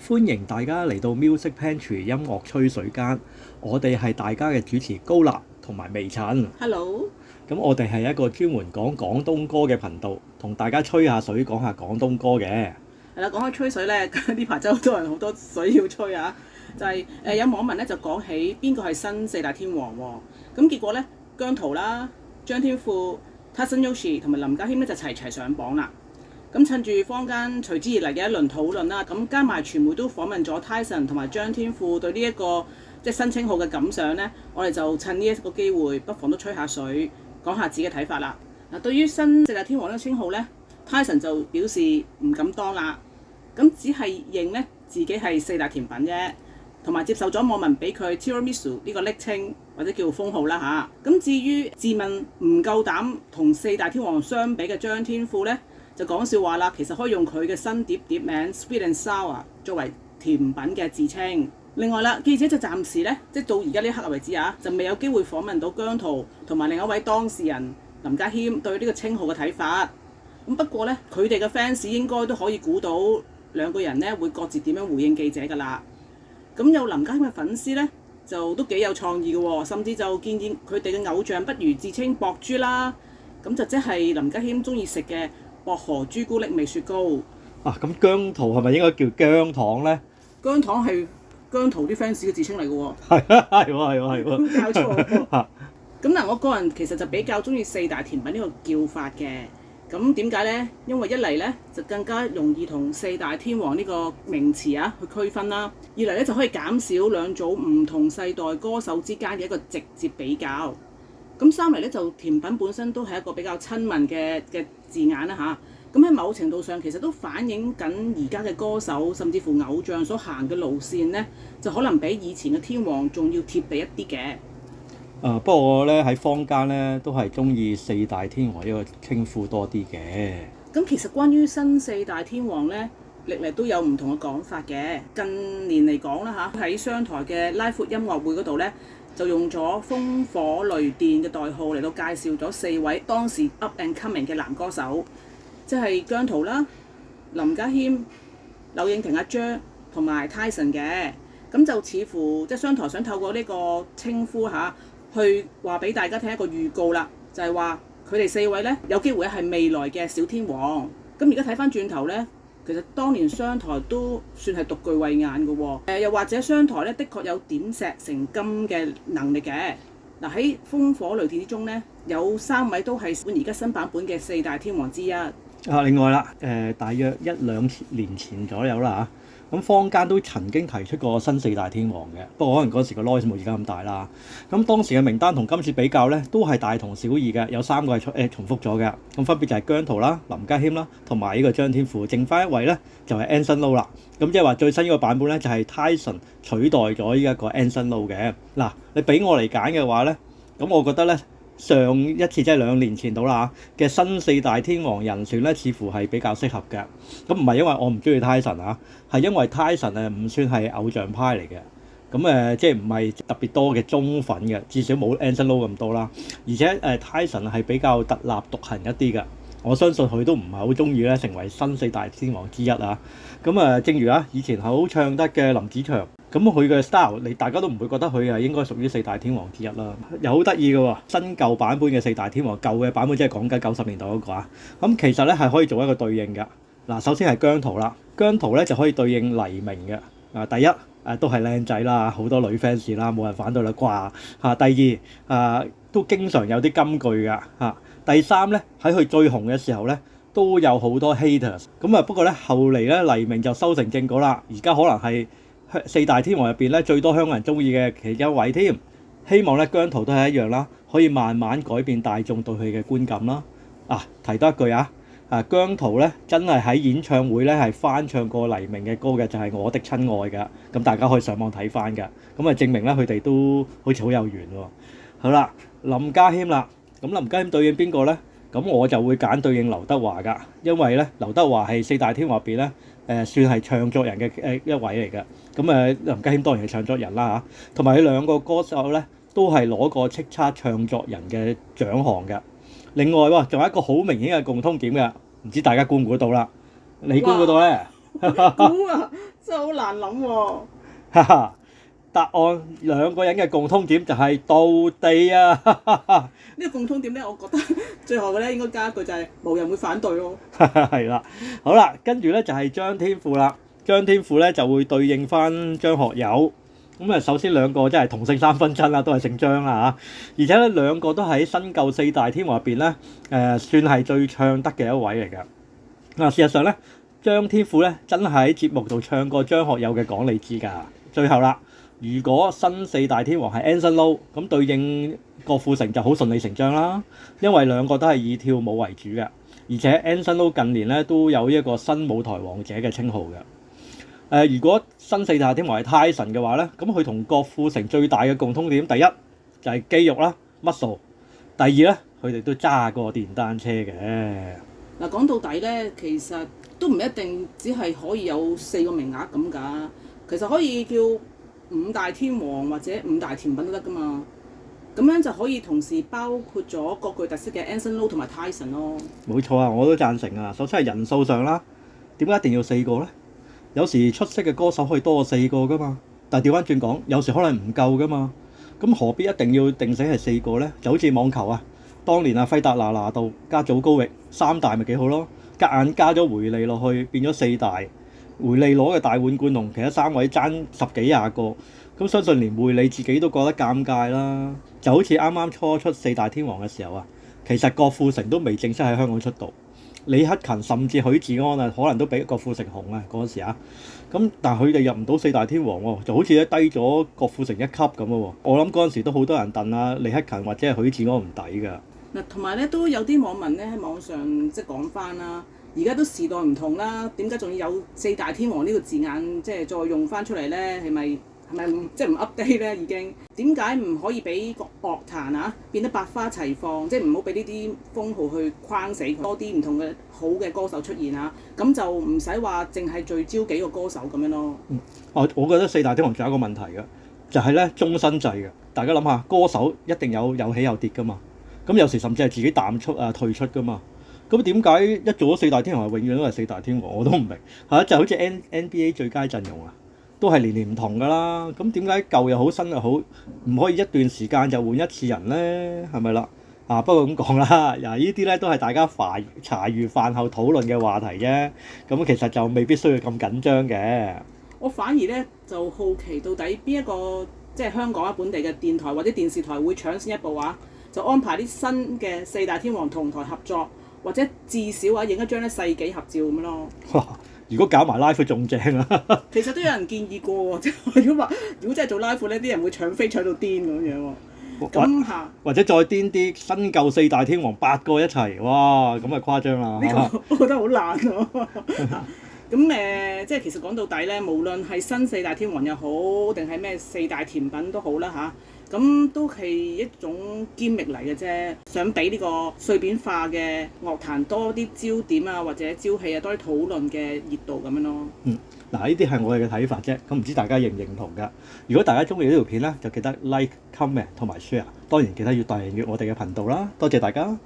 歡迎大家嚟到 Music Pantry 音樂吹水間，我哋係大家嘅主持高立同埋微塵。Hello，咁我哋係一個專門講廣東歌嘅頻道，同大家吹下水，講下廣東歌嘅。係啦，講開吹水咧，呢排真係好多人好多水要吹啊！就係、有網民咧就講起邊個係新四大天王喎，咁結果咧姜濤啦、張天賦、Tyson Yoshi 同埋林家謙咧就齊齊上榜啦。咁趁住坊間隨之而嚟嘅一輪討論啦，咁加埋傳媒都訪問咗 Tyson 同埋張天賦對呢一個即係新稱號嘅感想咧，我哋就趁呢一個機會，不妨都吹下水，講下自己嘅睇法啦。嗱，對於新四大天王呢個稱號咧，Tyson 就表示唔敢當啦，咁只係認咧自己係四大甜品啫，同埋接受咗網民俾佢 Tiramisu 呢個昵稱或者叫封號啦嚇。咁至於自問唔夠膽同四大天王相比嘅張天賦咧，就講笑話啦，其實可以用佢嘅新碟名 Sweet and Sour 作為甜品嘅自稱。另外啦，記者就暫時咧，即係到而家呢一刻為止啊，就未有機會訪問到姜濤同埋另一位當事人林家謙對呢個稱號嘅睇法。咁不過咧，佢哋嘅 fans 應該都可以估到兩個人咧會各自點樣回應記者㗎啦。咁有林家謙嘅粉絲咧，就都幾有創意嘅喎，甚至就建議佢哋嘅偶像不如自稱博豬啦。咁就即係林家謙中意食嘅薄荷朱古力味雪糕。啊，咁姜濤係咪應該叫姜糖咧？姜糖係姜濤啲 fans 嘅自稱嚟嘅喎。係啊，係喎，係喎，係喎。搞錯。咁嗱，我個人其實就比較中意四大甜品呢個叫法嘅。咁點解呢？因為一嚟呢，就更加容易同四大天王呢個名詞去區分啦；二嚟呢，就可以減少兩組唔同世代歌手之間嘅一個直接比較。咁三嚟呢，就甜品本身都係一個比較親民嘅字眼啦嚇。咁喺某程度上其實都反映緊而家嘅歌手甚至乎偶像所行嘅路線呢，就可能比以前嘅天王仲要貼地一啲嘅。不過我咧喺坊間咧都係中意四大天王呢個稱呼多啲嘅。咁其實關於新四大天王咧，歷嚟都有唔同嘅講法嘅。近年嚟講啦嚇，喺商台嘅拉闊音樂會嗰度咧，就用咗風火雷電嘅代號嚟到介紹咗四位當時 up and coming 嘅男歌手，即係姜濤啦、林家謙、柳應廷阿 Jer 同埋 Tyson 嘅。咁就似乎即係商台想透過呢個稱呼嚇，去話俾大家聽一個預告啦，就係話佢哋四位咧有機會係未來嘅小天王。咁而家睇翻轉頭咧，其實當年商台都算係獨具慧眼嘅喎。又或者商台咧，的確有點石成金嘅能力嘅。嗱，喺風火雷電之中咧，有三位都係而家新版本嘅四大天王之一。另外啦，大約1-2年前左右啦嚇，咁坊間都曾經提出過新四大天王嘅，不過可能嗰時個 noise 冇而家咁大啦。咁當時嘅名單同今次比較咧，都係大同小異嘅，有三個係重複咗嘅。咁分別就係姜濤啦、林家謙啦，同埋呢個張天賦，剩翻一位咧就係 Anson Lo 啦。咁即係話最新呢個版本咧就係 Tyson 取代咗呢一個 Anson Lo 嘅。嗱，你俾我嚟揀嘅話咧，咁我覺得咧，上一次即係2年前到啦嘅新四大天王人選咧，似乎係比較適合嘅。咁唔係因為我唔中意 Tyson 啊，係因為 Tyson 唔算係偶像派嚟嘅。咁即係唔係特別多嘅忠粉嘅，至少冇 Anson Lo 咁多啦。而且Tyson 係比較特立獨行一啲嘅。我相信佢都唔係好中意咧成為新四大天王之一啊。咁正如以前好唱得嘅林子祥。咁佢嘅 style，你大家都唔會覺得佢係應該屬於四大天王之一啦。又好得意嘅喎，新舊版本嘅四大天王，舊嘅版本即係講緊90年代嗰個啊。咁其實咧係可以做一個對應嘅。嗱，首先係姜濤啦，姜濤咧就可以對應黎明嘅。第一都係靚仔啦，好多女 fans 啦，冇人反對啦啩。第二都經常有啲金句㗎嚇。第三咧喺佢最紅嘅時候咧，都有好多 haters。咁不過咧後嚟咧黎明就修成正果啦，而家可能係四大天王入邊咧最多香港人中意嘅其中一位添。希望咧姜濤都係一樣啦，可以慢慢改變大眾對佢嘅觀感啦。提多一句姜濤咧真係喺演唱會咧係翻唱過黎明嘅歌嘅，就係我的親愛㗎。咁大家可以上網睇翻㗎。咁證明咧佢哋都好似好有緣喎。好啦，林家謙啦，咁林家謙對應邊個咧？咁我就會揀對應劉德華㗎，因為咧劉德華係四大天王入邊咧算係唱作人嘅一位嚟嘅。咁林家謙當然係唱作人啦嚇，同埋佢兩個歌手咧都係攞過叱咤唱作人嘅獎項嘅。另外喎，仲有一個好明顯嘅共通點嘅，唔知大家估唔估到啦？你估唔估到咧？估啊，真真係好難諗喎。哈哈，答案兩個人嘅共通點就係道地啊！呢個共通點咧，我覺得最後嘅咧應該加一句就係無人會反對咯。係啦，好啦，跟住咧就係張天賦啦。張天賦咧就會對應翻張學友。咁啊，首先兩個真係同姓三分親啦，都係姓張啦嚇。而且咧兩個都喺新舊四大天王入邊咧，算係最唱得嘅一位嚟㗎。嗱，事實上咧，張天賦咧真係喺節目度唱過張學友嘅講你知㗎。最後啦，如果新四大天王係 Anson Lo， 咁對應郭富城就好順理成章啦，因為兩個都係以跳舞為主嘅，而且 Anson Lo 近年咧都有一個新舞台王者嘅稱號嘅。如果新四大天王係 Tyson 嘅話咧，咁佢同郭富城最大嘅共通點，第一就係肌肉啦 muscle， 第二咧佢哋都揸過電單車嘅。嗱，講到底咧，其實都唔一定只係可以有4個名額咁㗎，其實可以叫5大天王或者5大甜品都得㗎嘛。咁樣就可以同時包括咗各具特色嘅 Anson Lo 同埋 Tyson 咯。冇錯啊，我都贊成啊。首先係人數上啦，點解一定要4個咧？有時出色嘅歌手可以多過4個㗎嘛，但係調翻轉講，有時可能唔夠㗎嘛。咁何必一定要定死係4個咧？就好似網球啊，當年啊費達拿拿度加祖高域3大咪幾好咯，夾硬加咗回利落去變咗4大，回利攞嘅大滿貫同其他3位爭10幾20個，咁相信連回利自己都覺得尷尬啦。就好似啱啱初出4大天王嘅時候啊，其實郭富城都未正式喺香港出道。李克勤甚至許志安啊，可能都比郭富城紅啊嗰陣時啊，咁但係佢哋入唔到四大天王喎，就好似咧低咗郭富城一級咁咯喎。我諗嗰陣時都好多人戥啊李克勤或者係許志安唔抵㗎。嗱，同埋咧都有啲網民咧喺網上即係講翻啦，而家都時代唔同啦，點解仲要有四大天王呢個字眼即係再用翻出嚟咧？係咪即係唔 update 咧？已經點解唔可以俾個樂壇啊變得百花齊放？即係唔好俾呢啲封號去框死佢，多啲唔同嘅好嘅歌手出現啊！咁就唔使話淨係聚焦幾個歌手咁樣咯。我覺得四大天王仲有一個問題嘅，就係咧終身制嘅。大家諗下，歌手一定有起有跌㗎嘛。咁有時甚至係自己淡出啊退出㗎嘛。咁點解一做咗四大天王，永遠都係四大天王？我都唔明嚇，就好似 NBA 最佳陣容啊！都係年年唔同㗎啦，咁點解舊又好新又好，唔可以一段時間就換一次人咧？係咪啦？不過咁講啦，嗱呢啲咧都係大家茶餘飯後討論嘅話題啫。咁其實就未必需要咁緊張嘅。我反而咧就好奇到底邊一個即係香港本地嘅電台或者電視台會搶先一步啊？就安排啲新嘅四大天王同台合作，或者至少影一張咧世紀合照咁咯。如果搞埋 live 仲正啊！其實都有人建議過喎，如果真係做 live 咧，啲人會搶飛搶到癲咁樣喎。咁嚇，或者再癲啲，新舊四大天王8個一齊，哇！咁啊誇張啦！呢個我覺得好難喎。咁即係其實講到底咧，無論係新四大天王又好，定係咩四大甜品都好啦嚇。咁都係一種堅力嚟嘅啫，想俾呢個碎片化嘅樂壇多啲焦點啊，或者朝氣啊，多啲討論嘅熱度咁樣咯。嗱呢啲係我哋嘅睇法啫，咁唔知大家認唔認同㗎？如果大家中意呢條片咧，就記得 like、comment 同埋 share，當然記得要訂閱我哋嘅頻道啦，多謝大家。